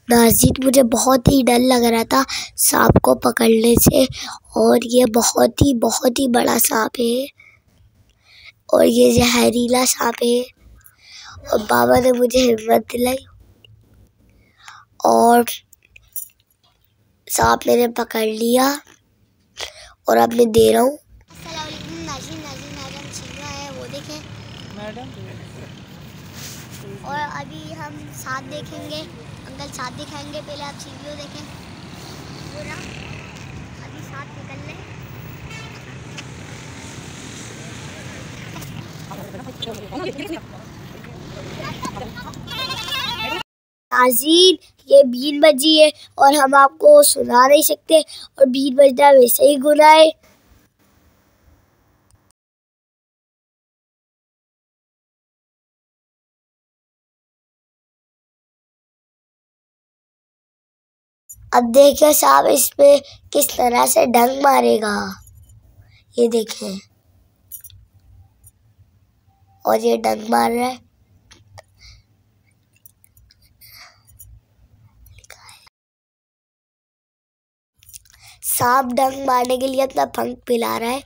नाज़रीन, मुझे बहुत ही डर लग रहा था सांप को पकड़ने से, और ये बहुत ही बड़ा सांप है और ये जहरीला सांप है। और बाबा ने मुझे हिम्मत दिलाई और सांप मैंने पकड़ लिया और अब मैं दे रहा हूँ। नाज़रीन मैडम छिल रहा है, वो देखें मैडम। और अभी हम साथ देखेंगे, अंकल साथ दिखाएंगे। पहले आप वीडियो देखें पूरा। अभी साथ निकल रहे। नाज़रीन, ये 20 बजी है और हम आपको सुना नहीं सकते, और 20 बजना वैसे ही गुनाह है। अब देखिए साहब इसमें किस तरह से डंक मारेगा, ये देखें। और ये डंक मार रहा है। सांप डंक मारने के लिए अपना पंख फैला रहा है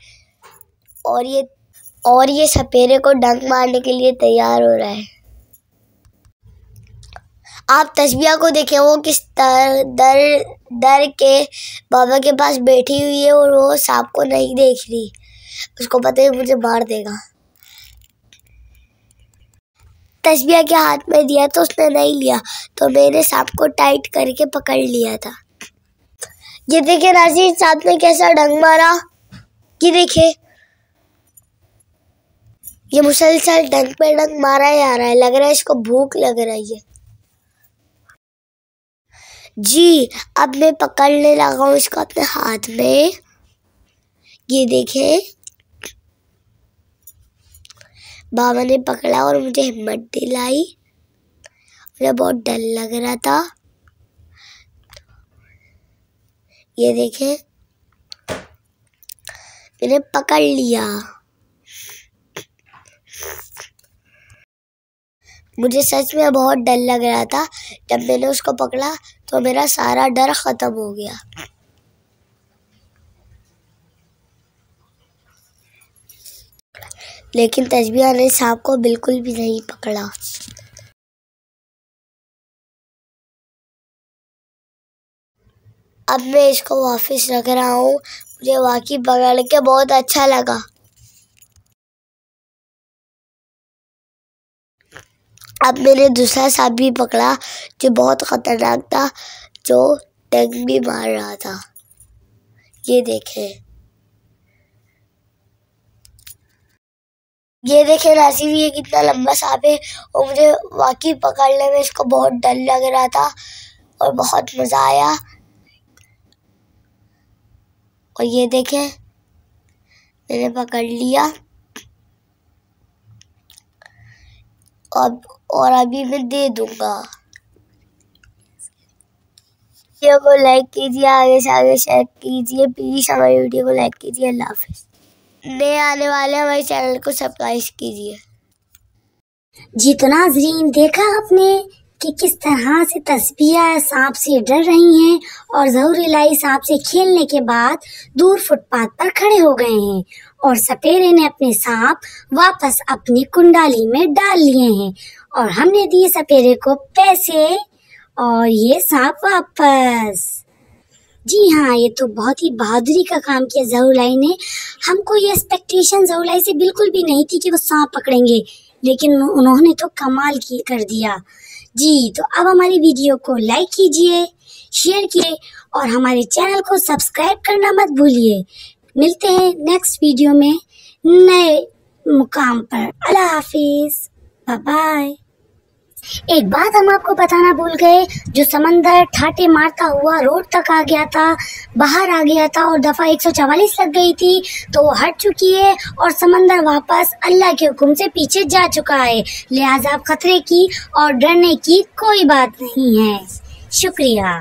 और ये सपेरे को डंक मारने के लिए तैयार हो रहा है। आप तस्बीहा को देखें, वो किस डर के बाबा के पास बैठी हुई है और वो सांप को नहीं देख रही। उसको पता है मुझे मार देगा। तस्बीहा के हाथ में दिया तो उसने नहीं लिया, तो मैंने सांप को टाइट करके पकड़ लिया था। ये देखिए नाज़रीन, सांप ने कैसा डंक मारा। ये देखिए, ये मुसलसल डंक पे डंक मारा जा रहा है। लग रहा है इसको भूख लग रही है। जी, अब मैं पकड़ने लगा हूँ इसको अपने हाथ में। ये देखें, बाबा ने पकड़ा और मुझे हिम्मत दिलाई। मुझे बहुत डर लग रहा था। ये देखें, मैंने पकड़ लिया। मुझे सच में बहुत डर लग रहा था। जब मैंने उसको पकड़ा तो मेरा सारा डर खत्म हो गया। लेकिन तस्बीहा ने सांप को बिल्कुल भी नहीं पकड़ा। अब मैं इसको वापस रख रहा हूँ। मुझे वाकई पकड़ के बहुत अच्छा लगा। अब मैंने दूसरा सांप भी पकड़ा जो बहुत खतरनाक था, जो डंक भी मार रहा था। ये देखें, ये देखें नाज़रीन, ये कितना लंबा सांप है और मुझे वाकई पकड़ने में इसको बहुत डर लग रहा था और बहुत मज़ा आया। और ये देखें, मैंने पकड़ लिया। और अभी मैं दे दूंगा। वीडियो को लाइक कीजिए, आगे से आगे शेयर कीजिए। प्लीज़ हमारी वीडियो को लाइक कीजिए। अल्लाह हाफिज़। नए आने वाले हमारे चैनल को सब्सक्राइब कीजिए। जी तो नाज़रीन, देखा आपने कि किस तरह से तस्बीहा सांप से डर रही हैं और ज़हूर इलाही सांप से खेलने के बाद दूर फुटपाथ पर खड़े हो गए हैं और सपेरे ने अपने सांप वापस अपनी कुंडाली में डाल लिए हैं और हमने दिए सपेरे को पैसे और ये सांप वापस। जी हाँ, ये तो बहुत ही बहादुरी का काम किया ज़हूर इलाही ने। हमको ये एक्सपेक्टेशन ज़हूर इलाही से बिल्कुल भी नहीं थी कि वो सांप पकड़ेंगे, लेकिन उन्होंने तो कमाल कर दिया। जी तो अब हमारी वीडियो को लाइक कीजिए, शेयर कीजिए और हमारे चैनल को सब्सक्राइब करना मत भूलिए। मिलते हैं नेक्स्ट वीडियो में नए मुकाम पर। अल्लाह हाफिज, बाय बाय। एक बात हम आपको बताना भूल गए, जो समंदर ठाटे मारता हुआ रोड तक आ गया था, बाहर आ गया था और दफा 144 लग गई थी, तो वो हट चुकी है और समंदर वापस अल्लाह के हुक्म से पीछे जा चुका है। लिहाजा खतरे की और डरने की कोई बात नहीं है। शुक्रिया।